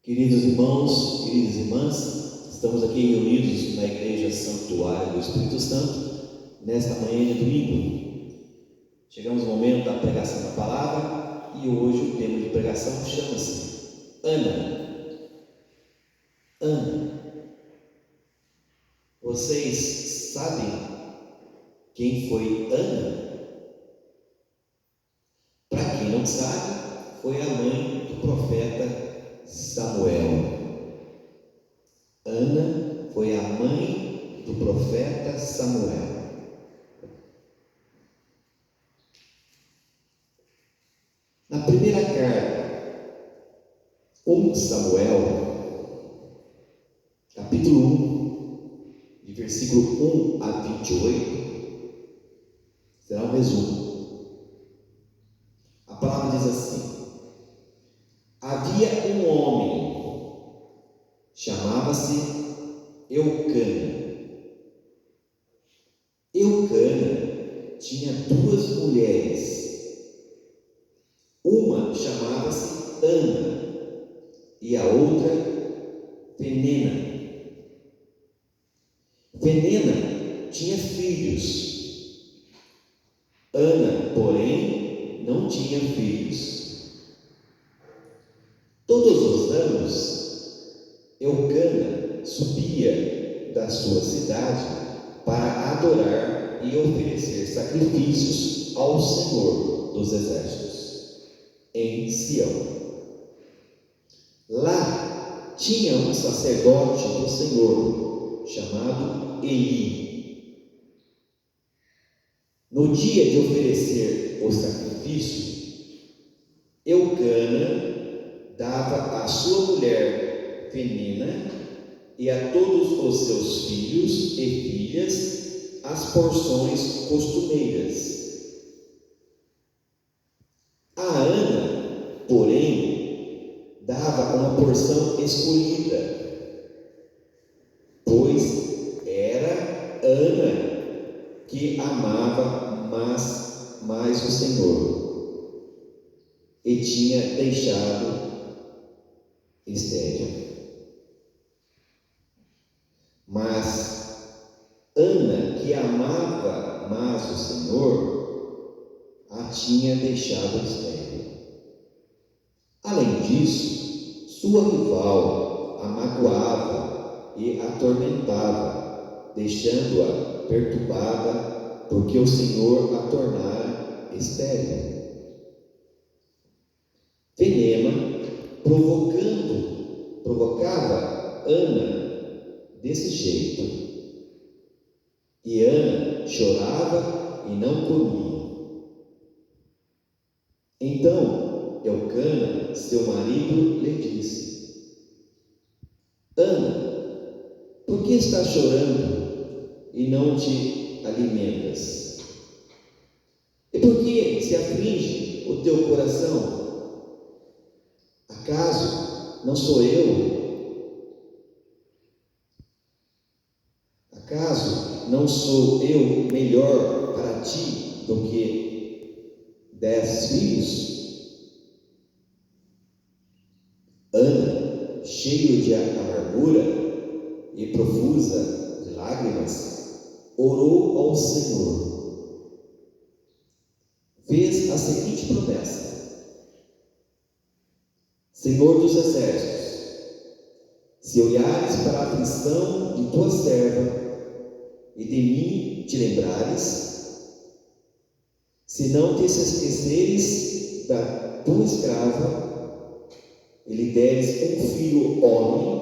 Queridos irmãos, queridas irmãs, estamos aqui reunidos na Igreja Santuário do Espírito Santo, nesta manhã de domingo. Chegamos ao momento da pregação da palavra e hoje o tema de pregação chama-se Ana. Ana. Vocês sabem quem foi Ana? Para quem não sabe, foi a mãe do profeta Samuel. Ana foi a mãe do profeta Samuel. Na primeira carta, 1 Samuel, capítulo 1, de versículo 1 a 28, será um resumo. A palavra diz assim: havia um homem, chamava-se Eucana. Eucana tinha duas mulheres. Uma chamava-se Ana e a outra Penina. Penina tinha filhos. Ana, porém, não tinha filhos. Todos os anos, Eucana subia da sua cidade para adorar e oferecer sacrifícios ao Senhor dos Exércitos, em Sião. Lá tinha um sacerdote do Senhor, chamado Eli. No dia de oferecer o sacrifício, Eucana dava à sua mulher Penina e a todos os seus filhos e filhas as porções costumeiras. A Ana, porém, dava uma porção escolhida, pois era Ana que amava mais o Senhor e tinha deixado estéril. Mas Ana, que amava mais o Senhor, a tinha deixado estéril. Além disso, sua rival a magoava e atormentava, deixando-a perturbada, porque o Senhor a tornara estéril. Penina provocava Ana desse jeito, e Ana chorava e não comia. Então Eucana, seu marido, lhe disse: Ana, por que estás chorando e não te alimentas? E por que se aflige o teu coração? Acaso não sou eu? Acaso não sou eu melhor para ti do que 10 filhos? Ana, cheio de amargura e profusa de lágrimas, orou ao Senhor. Fez a seguinte promessa: Senhor dos Exércitos, se olhares para a aflição de tua serva e de mim te lembrares, se não te esqueceres da tua escrava e lhe deres um filho homem,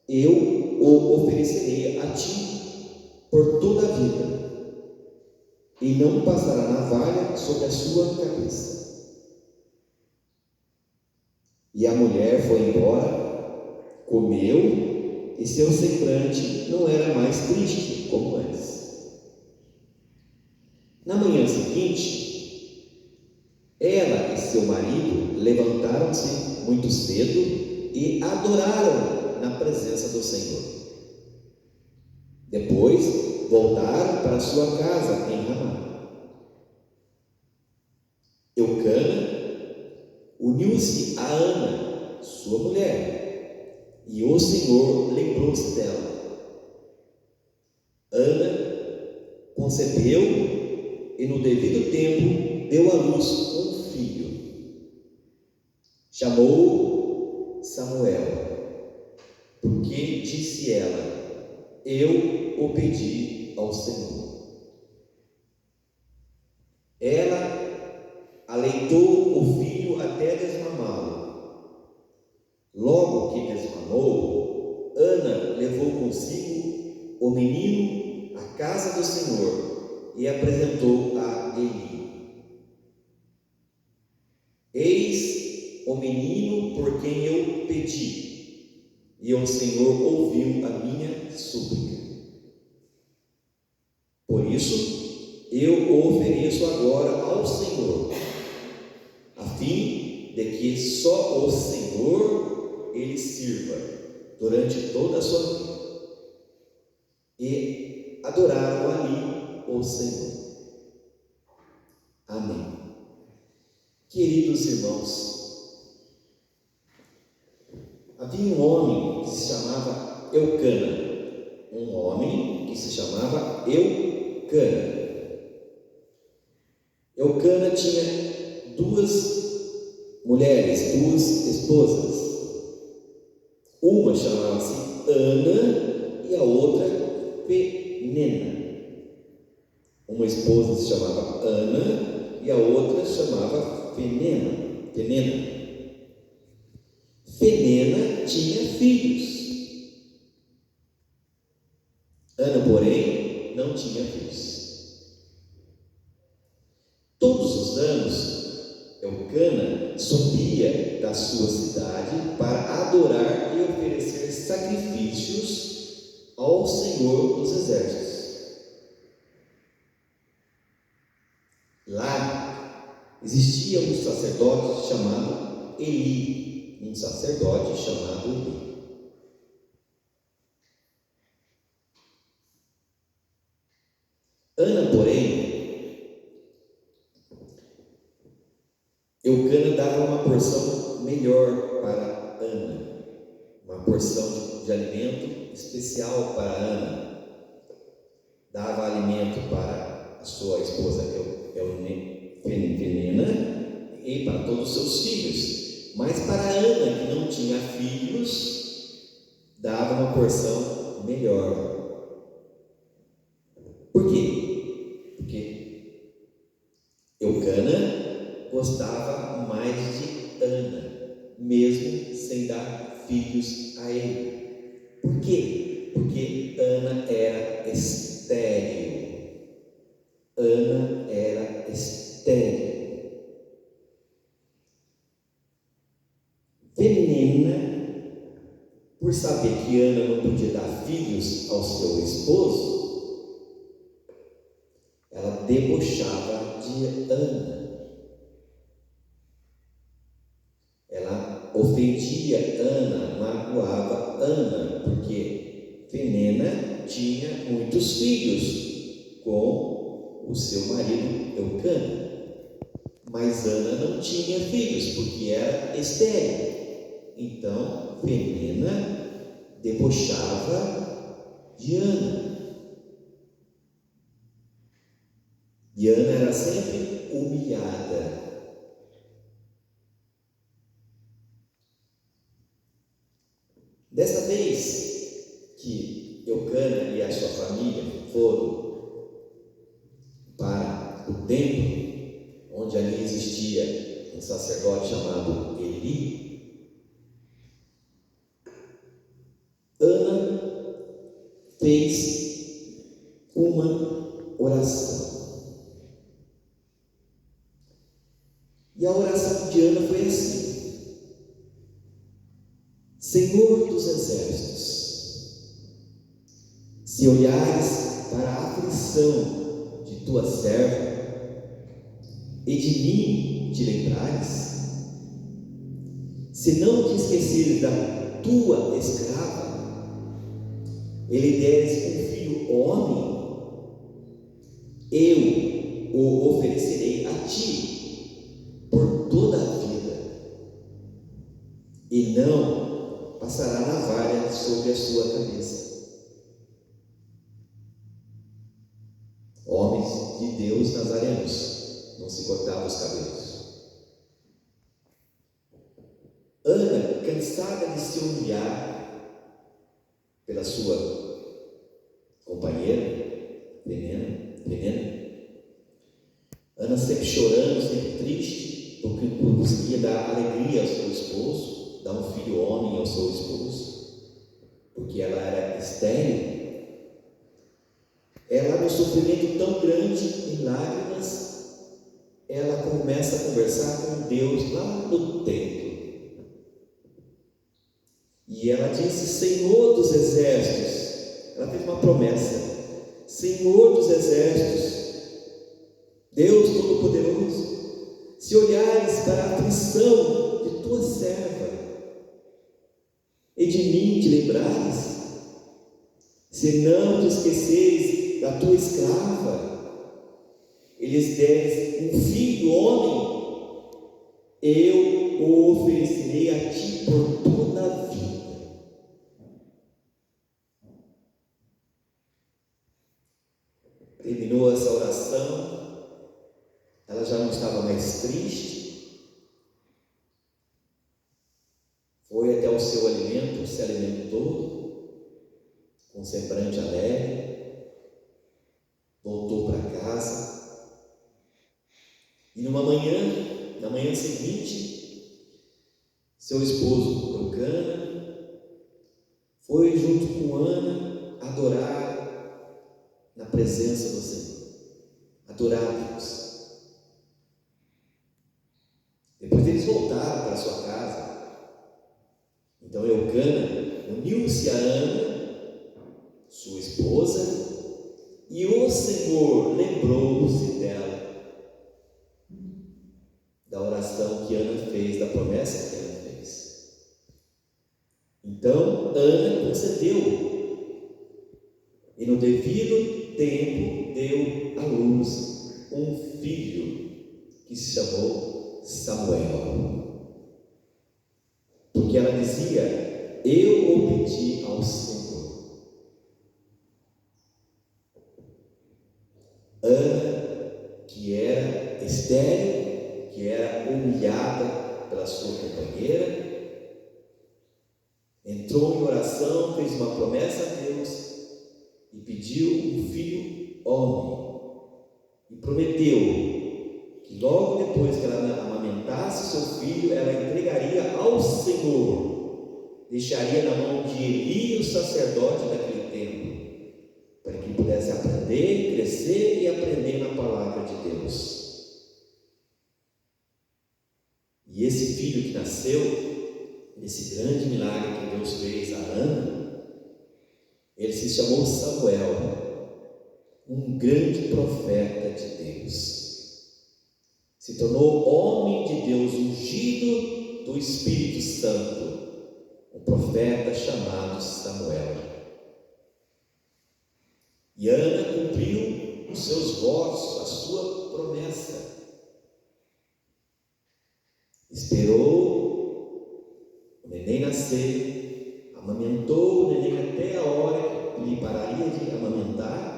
eu o oferecerei a ti por toda a vida, e não passará navalha sobre a sua cabeça. E a mulher foi embora, comeu, e seu semblante não era mais triste como antes. Na manhã seguinte, ela e seu marido levantaram-se muito cedo e adoraram na presença do Senhor. Depois voltaram para sua casa em Ramá. Eucana uniu-se a Ana, sua mulher, e o Senhor lembrou-se dela. Ana concebeu e no devido tempo deu à luz um filho. Chamou Samuel, porque disse ela: eu o pedi ao Senhor. Ela aleitou o filho até desmamá-lo. Logo que desmamou, Ana levou consigo o menino à casa do Senhor e apresentou a Eli. Eis o menino por quem eu pedi, e o Senhor ouviu a minha súplica. Por isso, eu o ofereço agora ao Senhor, a fim de que só o Senhor ele sirva durante toda a sua vida. E adoraram ali o Senhor. Amém. Queridos irmãos, havia um homem que se chamava Eucana. Um homem que se chamava Eucana. Eucana tinha duas mulheres, duas esposas. Uma chamava-se Ana e a outra Penena. Uma esposa se chamava Ana e a outra se chamava Penena. Penena tinha filhos. Ana, porém, não tinha filhos. Todos os anos, Eucana subia da sua cidade para adorar e oferecer sacrifícios ao Senhor dos Exércitos. Lá existia um sacerdote chamado Eli. Ana, porém, Eucana dava uma porção melhor para Ana, uma porção de alimento especial para Ana. Dava alimento para a sua esposa Penena e para todos os seus filhos. Mas para Ana, que não tinha filhos, dava uma porção melhor. Por quê? Porque Eucana gostava mais de Ana, mesmo sem dar filhos a ele. Por quê? Porque Ana era estéril. Penina, por saber que Ana não podia dar filhos ao seu esposo, ela debochava de Ana. Ela ofendia Ana, magoava Ana, porque Penina tinha muitos filhos com o seu marido Eucana, mas Ana não tinha filhos porque era estéril. Então Penina debochava de Ana, e Ana era sempre humilhada. Dessa vez que Eucana e a sua família foram para o templo, onde ali existia um sacerdote chamado Eli, Ana fez uma oração. E a oração de Ana foi assim: Senhor dos exércitos, se olhares para a aflição de tua serva e de mim te lembrares, se não te esqueceres da tua escrava, e lhe deres um filho homem, eu o oferecerei a ti por toda a vida, e e não passará navalha sobre a sua cabeça. Homens de Deus nazarenos, não se cortavam os cabelos. Ana, cansada de se humilhar pela sua companheira, Penina, Ana sempre chorando, sempre triste, porque conseguia dar alegria ao seu esposo, dar um filho homem ao seu esposo, porque ela era estéril. Ela, no sofrimento tão grande, em lágrimas, ela começa a conversar com Deus lá no templo. E ela disse: Senhor dos exércitos, ela fez uma promessa: Senhor dos exércitos, Deus Todo-Poderoso, se olhares para a aflição de tua serva e de mim te lembrares, se não te esqueceres da tua escrava, e lhes deres um filho homem, eu o oferecerei a ti por toda a vida. Terminou essa oração, ela já não estava mais triste, foi até o seu alimento, se alimentou com semblante alegre, voltou para casa, e na manhã seguinte, seu esposo Eucana foi junto com Ana adorar na presença do Senhor, adorar a Deus. Depois eles voltaram para sua casa. Então Eucana uniu-se a Ana, sua esposa, e o Senhor lembrou-se dela, da oração que Ana fez, da promessa que Ana fez. Então Ana concedeu, e no devido tempo deu à luz um filho que se chamou Samuel, porque ela dizia: eu o pedi ao Senhor. Ana, que era estéril, que era humilhada pela sua companheira, entrou em oração, fez uma promessa a Deus e pediu um filho homem, e prometeu que logo depois que ela amamentasse seu filho, ela entregaria ao Senhor, deixaria na mão de Eli, o sacerdote daquele tempo, para que pudesse aprender, crescer e aprender na palavra de Deus. E esse filho que nasceu, esse grande milagre que Deus fez a Ana, ele se chamou Samuel, um grande profeta de Deus. Se tornou homem de Deus, ungido do Espírito Santo, um profeta chamado Samuel. E Ana cumpriu os seus votos, a sua promessa. Esperou o neném nascer, amamentou o neném até a hora que lhe pararia de amamentar,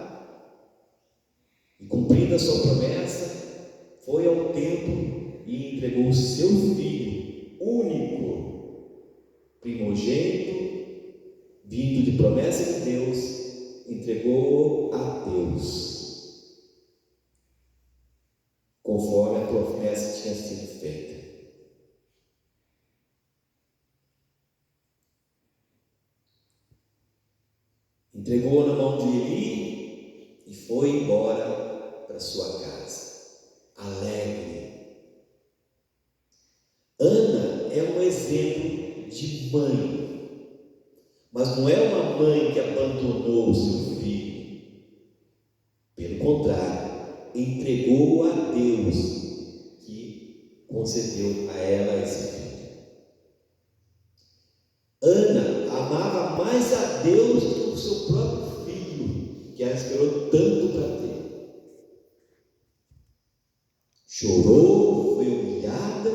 e cumprindo a sua promessa, foi ao templo e entregou o seu filho único, primogênito, vindo de promessa de Deus, entregou a Deus, conforme a promessa tinha sido feita. Entregou na mão de Eli e foi embora para sua casa, alegre. Ana é um exemplo de mãe, mas não é uma mãe que abandonou o seu filho. Pelo contrário, entregou a Deus, que concedeu a ela esse filho. Ana amava mais a Deus do que o seu próprio filho, que ela esperou tanto para ter. Chorou, foi humilhada,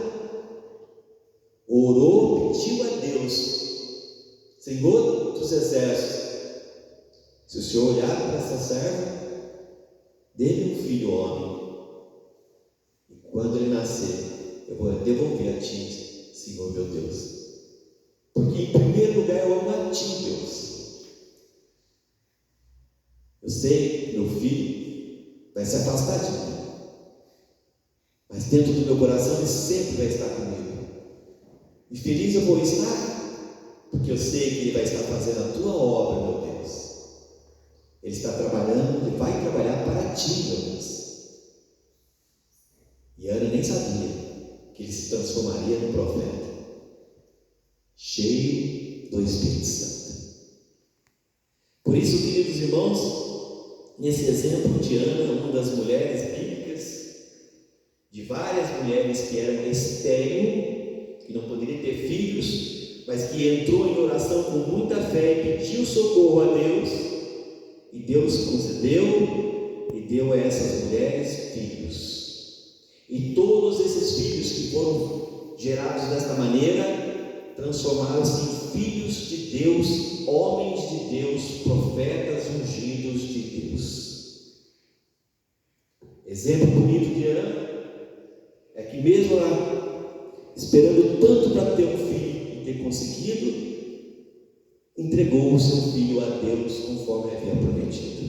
orou, pediu a Deus: Senhor dos exércitos, se o Senhor olhar para essa serva, dê-me um filho homem, e quando ele nascer, eu vou devolver a ti, Senhor meu Deus. Porque em primeiro lugar eu amo a ti, Deus. Eu sei que meu filho vai se afastar de mim, mas dentro do meu coração ele sempre vai estar comigo. E feliz eu vou estar, porque eu sei que ele vai estar fazendo a tua obra, meu Deus. Ele está trabalhando, ele vai trabalhar para ti, meu Deus. E Ana nem sabia que ele se transformaria num profeta, cheio do Espírito Santo. Por isso, queridos irmãos, nesse exemplo de Ana, uma das mulheres bíblicas, de várias mulheres que eram estéril, que não poderiam ter filhos, mas que entrou em oração com muita fé e pediu socorro a Deus, e Deus concedeu e deu a essas mulheres filhos. E todos esses filhos que foram gerados desta maneira transformaram-se em filhos de Deus, homens de Deus, profetas ungidos de Deus. Exemplo bonito de Ana é que mesmo ela esperando tanto para ter um filho e ter conseguido, entregou o seu filho a Deus conforme havia prometido.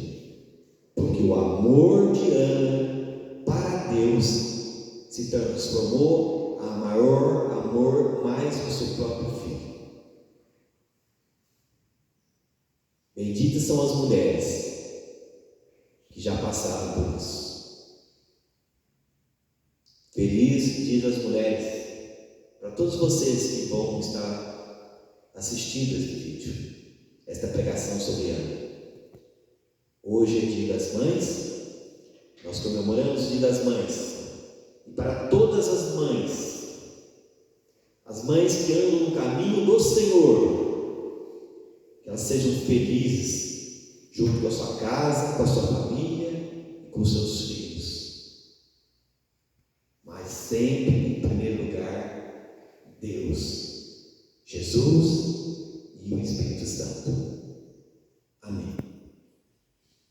Porque o amor de Ana para Deus se transformou a maior amor mais do seu próprio filho. Benditas são as mulheres que já passaram por isso. Feliz dia das mulheres para todos vocês que vão estar assistindo este vídeo, esta pregação sobre Ana. Hoje é dia das mães, nós comemoramos o dia das mães. E para todas as mães que andam no caminho do Senhor, que elas sejam felizes junto com a sua casa, com a sua família e com os seus filhos. Mas sempre, em primeiro lugar, Deus, Jesus